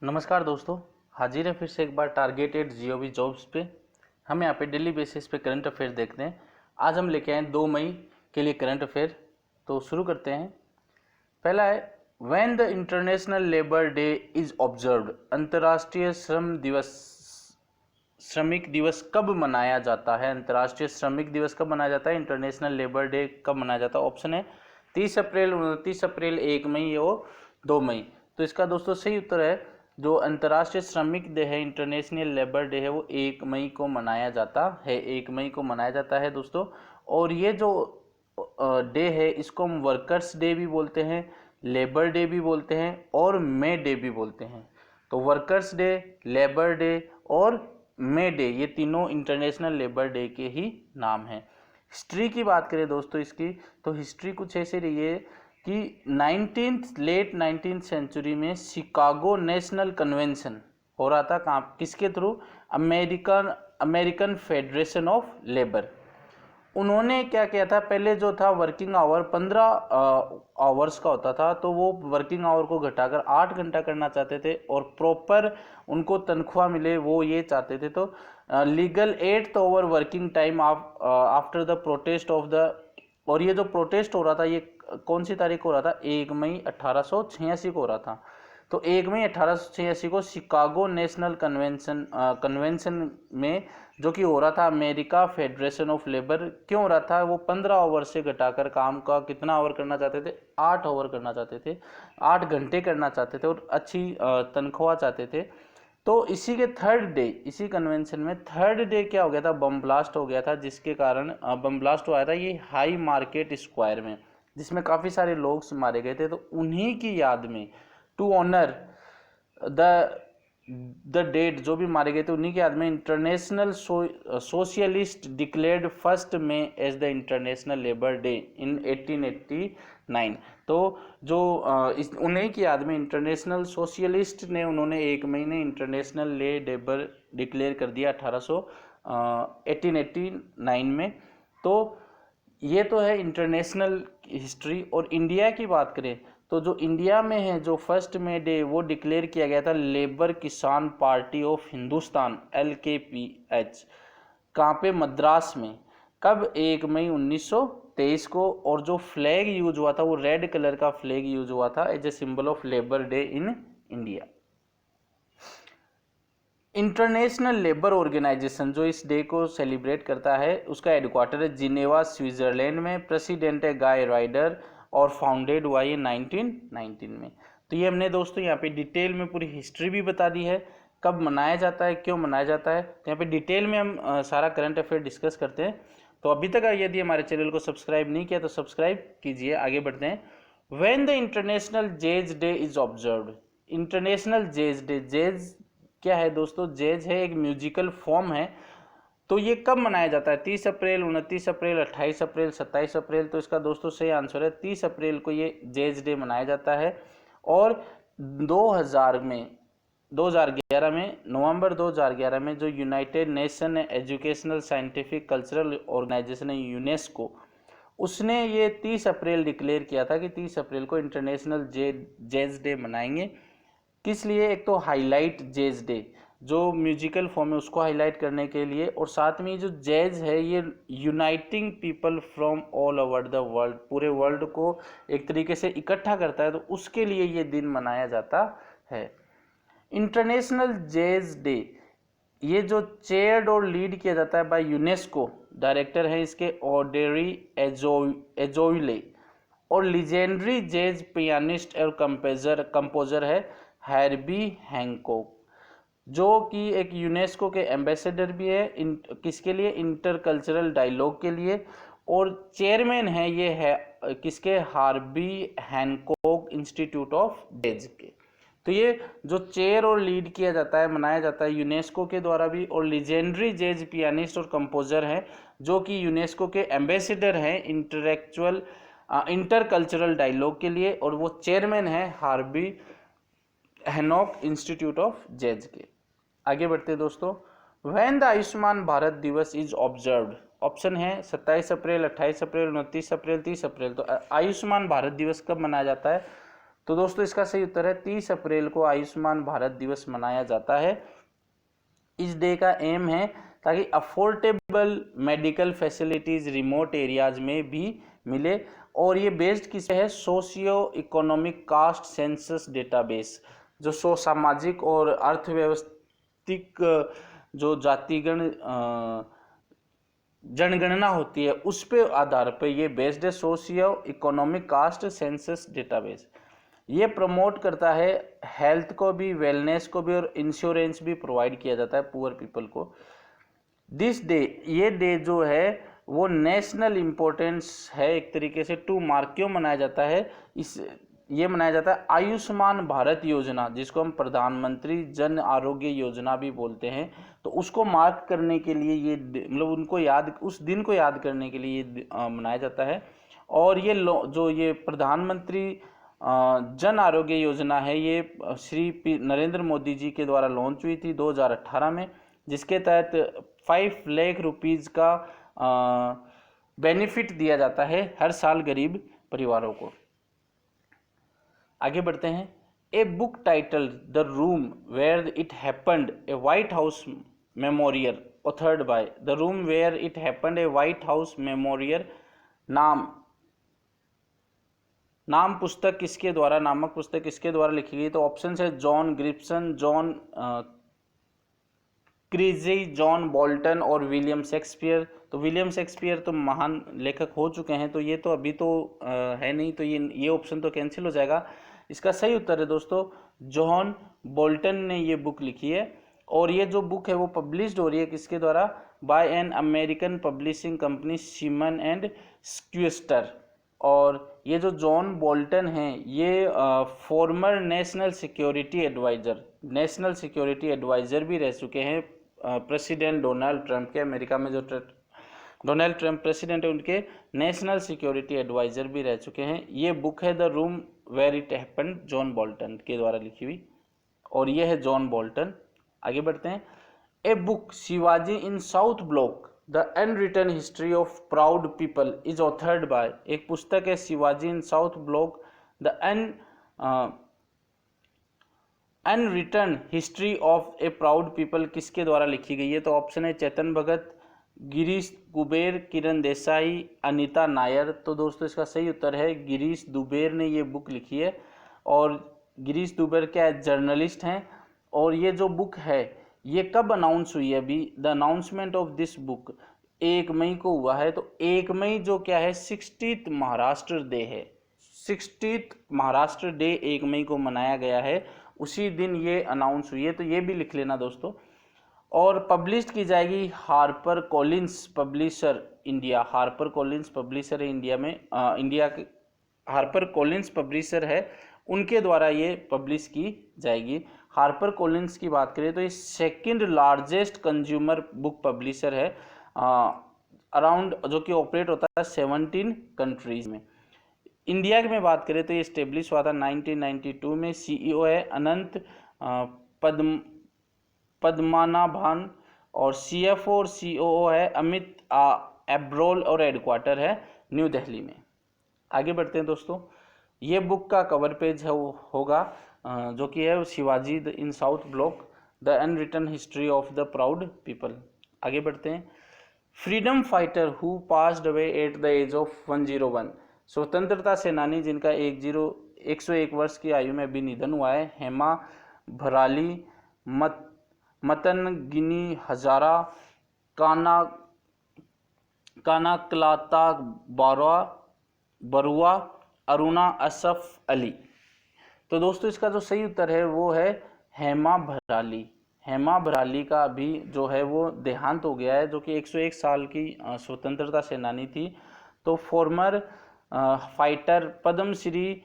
नमस्कार दोस्तों, हाजिर है फिर से एक बार टारगेटेड जीओवी जॉब्स पे। हम यहाँ पे डेली बेसिस पे करंट अफेयर देखते हैं। आज हम लेके आए 2 मई के लिए करंट अफेयर। तो शुरू करते हैं। पहला है, when the international labour day is observed. अंतर्राष्ट्रीय श्रमिक दिवस कब मनाया जाता है? अंतर्राष्ट्रीय श्रमिक दिवस कब मनाया जाता है? इंटरनेशनल लेबर डे कब मनाया जाता है? ऑप्शन है 30 अप्रैल, 29 अप्रैल, 1 मई और 2 मई। तो इसका दोस्तों सही उत्तर है, जो अंतर्राष्ट्रीय श्रमिक डे है, इंटरनेशनल लेबर डे है, वो 1 मई को मनाया जाता है। 1 मई को मनाया जाता है दोस्तों। और ये जो डे है, इसको हम वर्कर्स डे भी बोलते हैं, लेबर डे भी बोलते हैं और मे डे भी बोलते हैं। तो वर्कर्स डे, लेबर डे और मे डे, ये तीनों इंटरनेशनल लेबर डे के ही नाम हैं। हिस्ट्री की बात करें दोस्तों इसकी, तो हिस्ट्री कुछ ऐसे रही है कि लेट 19th सेंचुरी में शिकागो नेशनल कन्वेंशन हो रहा था। कहाँ, किसके through? American federation of labour. उन्होंने क्या किया था, पहले जो था वर्किंग आवर 15 आवर्स का होता था, तो वो वर्किंग आवर को घटाकर 8 घंटा करना चाहते थे और प्रॉपर उनको तनख्वाह मिले, वो ये चाहते थे। तो legal 8th over working time after the protest of the, और ये जो प्रोटेस्ट हो रहा था, ये कौन सी तारीख को हो रहा था? 1 मई 1886 को हो रहा था। तो 1 मई 1886 को शिकागो नेशनल कन्वेंशन में, जो कि हो रहा था अमेरिका फेडरेशन ऑफ लेबर, क्यों हो रहा था? वो 15 ओवर से घटाकर काम का कितना ओवर करना चाहते थे? 8 ओवर करना चाहते थे, 8 घंटे करना चाहते थे और अच्छी तनख्वाह चाहते थे। तो इसी के थर्ड डे, इसी कन्वेंशन में थर्ड डे क्या हो गया था? बम ब्लास्ट हो गया था, जिसके कारण बम ब्लास्ट हुआ था ये हाई मार्केट स्क्वायर में, जिसमें काफ़ी सारे लोग मारे गए थे। तो उन्हीं की याद में, टू ऑनर द डेट, जो भी मारे गए थे उन्हीं की याद में, international socialist declared 1 May as the international labour day in 1889। तो जो उन्हीं की याद में इंटरनेशनल सोशलिस्ट ने, उन्होंने 1 महीने इंटरनेशनल लेबर डिक्लेयर कर दिया 1889 में। तो ये तो है इंटरनेशनल हिस्ट्री। और इंडिया की बात करें तो जो इंडिया में है, जो 1 मई डे वो डिक्लेयर किया गया था लेबर किसान पार्टी ऑफ हिंदुस्तान LKPH। कहाँ पे? मद्रास में। कब? 1 मई 1923 को। और जो फ्लैग यूज हुआ था वो रेड कलर का फ्लैग यूज हुआ था as a symbol of labour day in India. International labour organisation जो इस डे को सेलिब्रेट करता है, उसका हेडक्वार्टर है जिनेवा स्विट्जरलैंड में। प्रेसिडेंट है गाय राइडर और फाउंडेड हुआ ये 1919 में। तो ये हमने दोस्तों यहाँ पे डिटेल में पूरी हिस्ट्री भी बता दी है, कब मनाया जाता है, क्यों मनाया जाता है। तो यहाँ पे डिटेल में हम सारा करंट अफेयर डिस्कस करते हैं। तो अभी तक यदि हमारे चैनल को सब्सक्राइब नहीं किया तो सब्सक्राइब कीजिए। आगे बढ़ते हैं। When the international jazz day is observed. International jazz day, jazz क्या है दोस्तों? जैज है एक म्यूजिकल फॉर्म है। तो ये कब मनाया जाता है? 30 अप्रैल, 29 अप्रैल, 28 अप्रैल, 27 अप्रैल। तो इसका दोस्तों सही आंसर है 30 अप्रैल को ये जैज डे मनाया जाता है। और 2011 में, नवंबर 2011 में, जो United Nation educational scientific cultural organisation है यूनेस्को, उसने ये 30 अप्रैल डिक्लेयर किया था कि 30 अप्रैल को इंटरनेशनल जैज डे मनाएंगे। किस लिए? एक तो हाईलाइट जैज डे, जो म्यूजिकल फॉर्म है उसको हाईलाइट करने के लिए, और साथ में जो जैज है ये uniting people from all over the world, पूरे वर्ल्ड को एक तरीके से इकट्ठा करता है, तो उसके लिए ये दिन मनाया जाता है। इंटरनेशनल जैज डे ये जो चेयर्ड और लीड किया जाता है बाय यूनेस्को, डायरेक्टर है इसके ऑडेरी एजोइले, और लीजेंडरी जैज पियानिस्ट और कंपोजर है हैर्बी हैंकॉक, जो कि एक यूनेस्को के एम्बेसडर भी है। किसके लिए? इंटरकल्चरल डायलॉग के लिए। और चेयरमैन है ये है किसके? Harvey Hancock institute of jazz के। तो ये जो चेयर और लीड किया जाता है, मनाया जाता है यूनेस्को के द्वारा भी। और लीजेंडरी जैज पियानिस्ट और कंपोजर हैं, जो कि यूनेस्को के एम्बेसडर हैं इंटरकल्चरल डायलॉग के लिए, और वो चेयरमैन है हार्बी हैनॉक इंस्टीट्यूट ऑफ जैज के। आगे बढ़ते दोस्तों। व्हेन द आयुष्मान भारत दिवस इज ऑब्जर्व्ड। ऑप्शन है 27 अप्रैल, 28 अप्रैल, 29 अप्रैल, 30 अप्रैल। तो आयुष्मान भारत दिवस कब मनाया जाता है? तो दोस्तों इसका सही उत्तर है 30 अप्रैल को आयुष्मान भारत दिवस मनाया जाता है। इस डे का एम है ताकि affordable medical facilities remote areas में भी मिले, और ये बेस्ड किस पे है, socio economic caste census database, जो सामाजिक और अर्थव्यवस्थिक जो जातिगण जनगणना होती है उस पे आधार पे ये बेस्ड है, socio economic caste census database. ये प्रमोट करता है हेल्थ को भी, वेलनेस को भी, और इंश्योरेंस भी प्रोवाइड किया जाता है पुअर पीपल को। दिस डे, ये डे जो है वो नेशनल इम्पोर्टेंस है एक तरीके से, टू मार्क क्यों मनाया जाता है, ये मनाया जाता है आयुष्मान भारत योजना, जिसको हम प्रधानमंत्री जन आरोग्य योजना भी बोलते हैं, तो उसको मार्क करने के लिए ये मतलब उनको याद, उस दिन को याद करने के लिए ये मनाया जाता है। और ये जो ये प्रधानमंत्री जन आरोग्य योजना है, ये श्री नरेंद्र मोदी जी के द्वारा लॉन्च हुई थी 2018 में, जिसके तहत 5 लाख रुपीज़ का बेनिफिट दिया जाता है हर साल गरीब परिवारों को। आगे बढ़ते हैं। A book title the room where it happened a White House memorial authored by, the room where it happened a White House memorial, नाम पुस्तक किसके द्वारा, नामक पुस्तक किसके द्वारा लिखी गई, तो ऑप्शन है जॉन ग्रिप्सन, जॉन क्रीजी, जॉन बोल्टन और विलियम शेक्सपियर। तो विलियम शेक्सपियर तो महान लेखक हो चुके हैं, तो ये तो अभी तो है नहीं, तो ये ऑप्शन तो कैंसिल हो जाएगा। इसका सही उत्तर है दोस्तों जॉन बोल्टन ने ये बुक लिखी है, और ये जो बुक है वो पब्लिश्ड हो रही है किसके द्वारा, by an American publishing company Simon and Schuster. और ये जो जॉन बोल्टन हैं ये फॉर्मर नेशनल सिक्योरिटी एडवाइज़र भी रह चुके हैं प्रेसिडेंट डोनाल्ड ट्रंप के। अमेरिका में जो डोनाल्ड ट्रंप प्रेसिडेंट है उनके नेशनल सिक्योरिटी एडवाइज़र भी रह चुके हैं। ये बुक है the room where it happened, John Bolton के द्वारा लिखी हुई, और ये है जॉन बोल्टन। आगे बढ़ते हैं। A book Shivaji in South Block the unwritten history of proud people is authored by, एक पुस्तक है Shivaji in South Block the unwritten history of a proud people किसके द्वारा लिखी गई है, तो ऑप्शन है चेतन भगत, गिरीश दुबेर, किरण देसाई, अनीता नायर। तो दोस्तों इसका सही उत्तर है गिरीश दुबेर ने ये बुक लिखी है, और गिरीश दुबेर क्या है, जर्नलिस्ट हैं। और ये जो बुक है ये कब अनाउंस हुई है, अभी the announcement of this book 1 मई को हुआ है। तो 1 मई जो क्या है 60th महाराष्ट्र डे है, 60th महाराष्ट्र डे 1 मई को मनाया गया है, उसी दिन ये अनाउंस हुई है, तो ये भी लिख लेना दोस्तों। और पब्लिश की जाएगी Harper Collins publisher India, Harper Collins publisher है इंडिया में, इंडिया के हार्पर कॉलिंस पब्लिशर है, उनके द्वारा ये पब्लिश की जाएगी। हार्पर कॉलिंस की बात करें तो ये second largest consumer book publisher है अराउंड, जो कि ऑपरेट होता है 17 कंट्रीज में। इंडिया में बात करें तो ये इस्टेब्लिश हुआ था 1992 में। सीईओ है अनंत पद्मनाभन, और सीएफओ और सीओओ है अमित एब्रोल, और हेडक्वार्टर है न्यू दिल्ली में। आगे बढ़ते हैं दोस्तों। ये बुक का कवर पेज है होगा जो कि है Shivaji in South Block the unwritten history of the proud people. आगे बढ़ते हैं। Freedom fighter who passed away at the age of 101, स्वतंत्रता सेनानी जिनका 101 वर्ष की आयु में भी निधन हुआ है, हेमा भराली, मतनगिनी हजारा, कानाकलाता बरुआ, अरुणा असफ अली। तो दोस्तों इसका जो सही उत्तर है वो है हेमा भराली। हेमा भराली का अभी जो है वो देहांत हो गया है, जो कि 101 साल की स्वतंत्रता सेनानी थी। तो फॉर्मर फाइटर पद्मश्री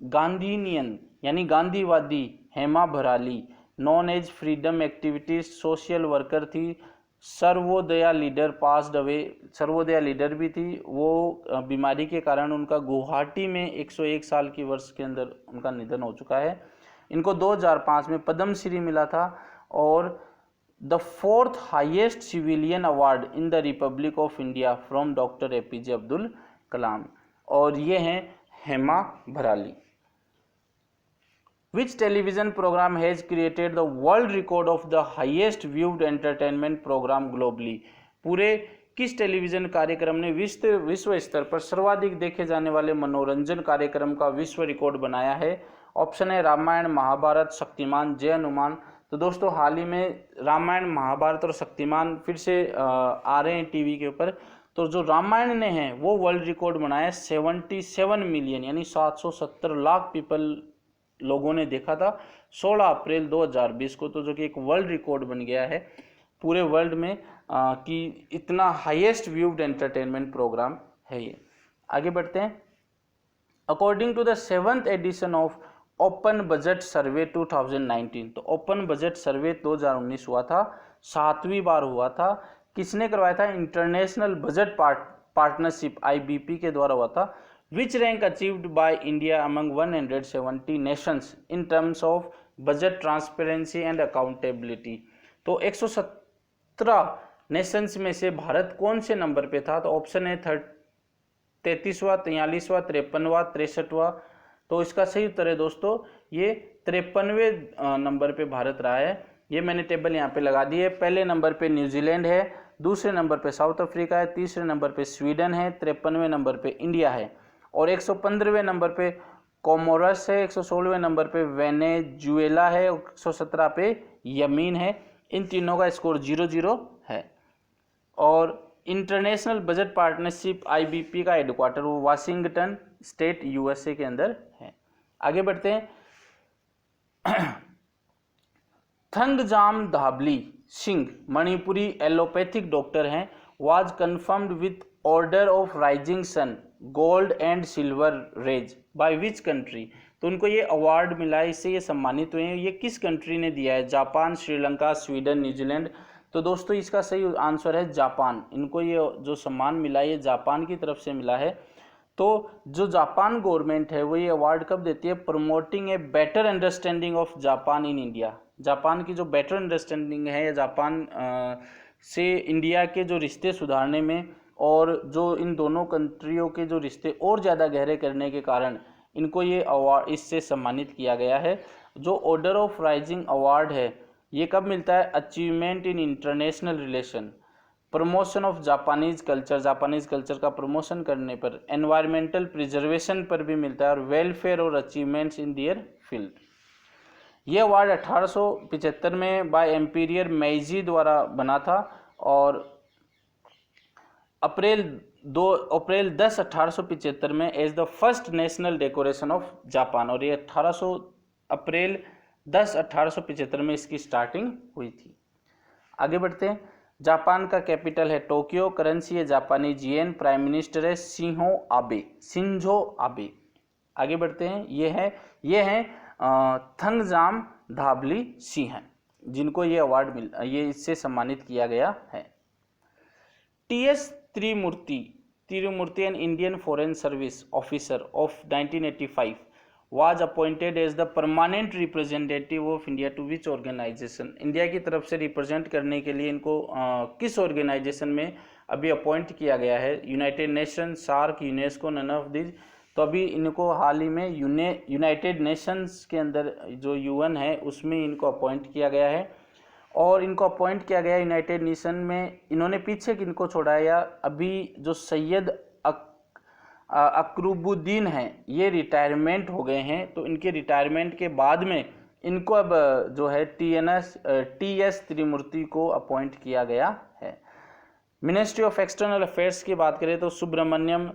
गांधीनियन यानी गांधीवादी Hema Bharali, known as freedom activities social worker थी, Sarvodaya leader passed away, Sarvodaya leader भी थी। वो बीमारी के कारण उनका गुवाहाटी में 101 साल की वर्ष के अंदर उनका निधन हो चुका है। इनको 2005 में पद्मश्री मिला था, और the 4th highest civilian award in the republic of India from doctor APJ Abdul Kalam. और ये हैं Hema भराली। Which television program has created the world record of the highest viewed entertainment program globally? पूरे किस टेलीविजन कार्यक्रम ने विश्व स्तर पर सर्वाधिक देखे जाने वाले मनोरंजन कार्यक्रम का विश्व रिकॉर्ड बनाया है? ऑप्शन है रामायण, महाभारत, शक्तिमान, जय हनुमान। तो दोस्तों हाल ही में रामायण, महाभारत और शक्तिमान फिर से आ रहे हैं टीवी के ऊपर। तो जो रामायण ने है वो वर्ल्ड रिकॉर्ड बनाया 77 मिलियन यानी 770 लाख पीपल लोगों ने देखा था 16 अप्रैल 2020 को। तो जो कि एक वर्ल्ड रिकॉर्ड बन गया है पूरे वर्ल्ड में कि इतना हाईएस्ट व्यूड एंटरटेनमेंट प्रोग्राम है ये। आगे बढ़ते हैं। According to the 7th edition of open budget survey 2019, तो ओपन बजट सर्वे 2019 हुआ था, 7वीं बार हुआ था। किसने करवाया था? इंटरनेशनल बजट पार्टनरशिप IBP के द्वारा हुआ था। विच rank achieved by India among 170 Nations in terms of budget transparency and accountability. तो 117 नेशंस में से भारत कौन से नंबर पे था? तो ऑप्शन है 33वां, 43वां, 53वां, 63वां। तो इसका सही उत्तर है दोस्तों ये 53वें नंबर पे भारत रहा है। ये मैंने टेबल यहाँ पे लगा दी है। पहले नंबर पे न्यूजीलैंड है, दूसरे नंबर पे साउथ अफ्रीका है, तीसरे नंबर पे स्वीडन है, 53वें नंबर पे इंडिया है और 115वें नंबर पे कोमोरस है, 116वें नंबर पे वेनेजुएला है, 117 पे यमीन है। इन तीनों का स्कोर 0-0 है। और इंटरनेशनल बजट पार्टनरशिप IBP का हेडक्वार्टर वो वाशिंगटन स्टेट USA के अंदर है। आगे बढ़ते हैं। थंगजाम धाबली सिंह मणिपुरी एलोपैथिक डॉक्टर हैं। Was confirmed with order of rising sun gold and silver rays by which country? तो उनको ये अवार्ड मिला है, इससे ये सम्मानित हुए हैं। ये किस कंट्री ने दिया है? Japan, Sri Lanka, Sweden, New Zealand. तो दोस्तों इसका सही आंसर है जापान। इनको ये जो सम्मान मिला है ये जापान की तरफ से मिला है। तो जो जापान गवर्नमेंट है वो ये अवार्ड कब देती है? Promoting a better understanding of Japan in India. Japan की जो बेटर अंडरस्टैंडिंग है या जापान से इंडिया के जो रिश्ते सुधारने में और जो इन दोनों कंट्रियों के जो रिश्ते और ज़्यादा गहरे करने के कारण इनको ये अवार्ड इससे सम्मानित किया गया है। जो ऑर्डर ऑफ राइजिंग अवार्ड है ये कब मिलता है? Achievement in international relation, promotion of Japanese culture का प्रमोशन करने पर, एनवायरमेंटल प्रिजर्वेशन पर भी मिलता है और वेलफेयर और अचीवमेंट्स इन दियर फील्ड। ये अवार्ड 1875 में बाय एम्पीरियर मेइजी द्वारा बना था और अप्रैल 10 1875 में as the first national decoration of Japan. और ये अप्रैल 10 1875 में इसकी स्टार्टिंग हुई थी। आगे बढ़ते हैं। जापान का कैपिटल है टोक्यो, करेंसी है जापानी येन, प्राइम मिनिस्टर है शिंजो आबे। आगे बढ़ते हैं। ये है थंगजाम धाबली सिंह जिनको ये अवार्ड ये इससे सम्मानित किया गया है। TS Tirumurti an Indian foreign service officer of 1985 was appointed as the permanent representative of India to which organization? India की तरफ से रिप्रेजेंट करने के लिए इनको किस ऑर्गेनाइजेशन में अभी अपॉइंट किया गया है? United Nation, SAARC, UNESCO, none of this. तो अभी इनको हाल ही में यूनाइटेड नेशंस के अंदर जो UN है उसमें इनको अपॉइंट किया गया है। और इनको अपॉइंट किया गया यूनाइटेड नेशन में। इन्होंने पीछे किनको छोड़ा है? या अभी जो सैयद अकरूबुद्दीन हैं ये रिटायरमेंट हो गए हैं। तो इनके रिटायरमेंट के बाद में इनको अब जो है TS तिरुमूर्ति को अपॉइंट किया गया है। मिनिस्ट्री ऑफ एक्सटर्नल अफेयर्स की बात करें तो Subrahmanyam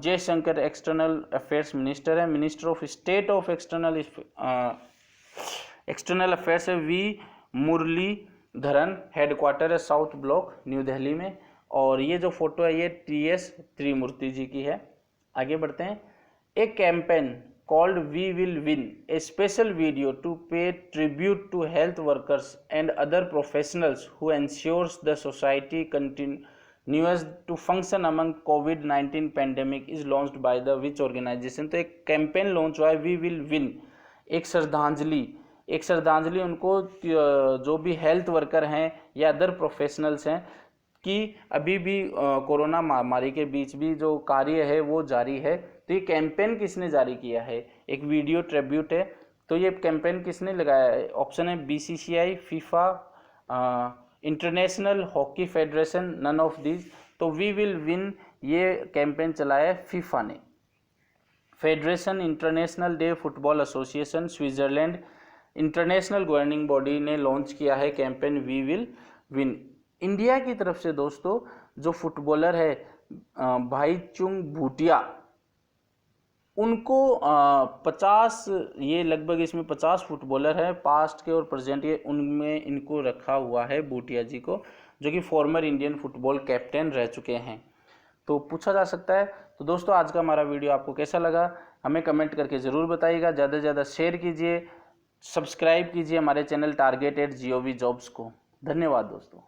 Jaishankar external affairs minister है। Minister of state of external affairs है V मुरलीधरन। हेडक्वार्टर है साउथ ब्लॉक न्यू दिल्ली में। और ये जो फोटो है ये TS तिरुमूर्ति जी की है। आगे बढ़ते हैं। A campaign called we will win a special video to pay tribute to health workers and other professionals who ensures the society continuous to function among COVID-19 pandemic is launched by the which organisation? तो एक campaign launch हुआ है we will win, एक श्रद्धांजलि उनको जो भी health worker हैं या अदर प्रोफेशनल्स हैं कि अभी भी कोरोना महामारी के बीच भी जो कार्य है वो जारी है। तो ये कैंपेन किसने जारी किया है? एक वीडियो ट्रिब्यूट है तो ये कैंपेन किसने लगाया है? ऑप्शन है BCCI, FIFA, international hockey federation, none of this. तो वी विल विन ये कैंपेन चलाया है फीफा ने। Federation international de football association Switzerland international governing body ने लॉन्च किया है campaign we will win. India की तरफ से दोस्तों जो फुटबॉलर है भाईचुंग भूटिया, उनको 50 ये लगभग इसमें 50 फुटबॉलर हैं पास्ट के और प्रेजेंट के, उनमें इनको रखा हुआ है भूटिया जी को, जो कि फॉर्मर इंडियन फुटबॉल कैप्टन रह चुके हैं। तो पूछा जा सकता है। तो दोस्तों आज का हमारा वीडियो आपको कैसा लगा हमें कमेंट करके ज़रूर बताइएगा। ज़्यादा से ज़्यादा शेयर कीजिए, सब्सक्राइब कीजिए हमारे चैनल टारगेट@GOV जॉब्स को। धन्यवाद दोस्तों।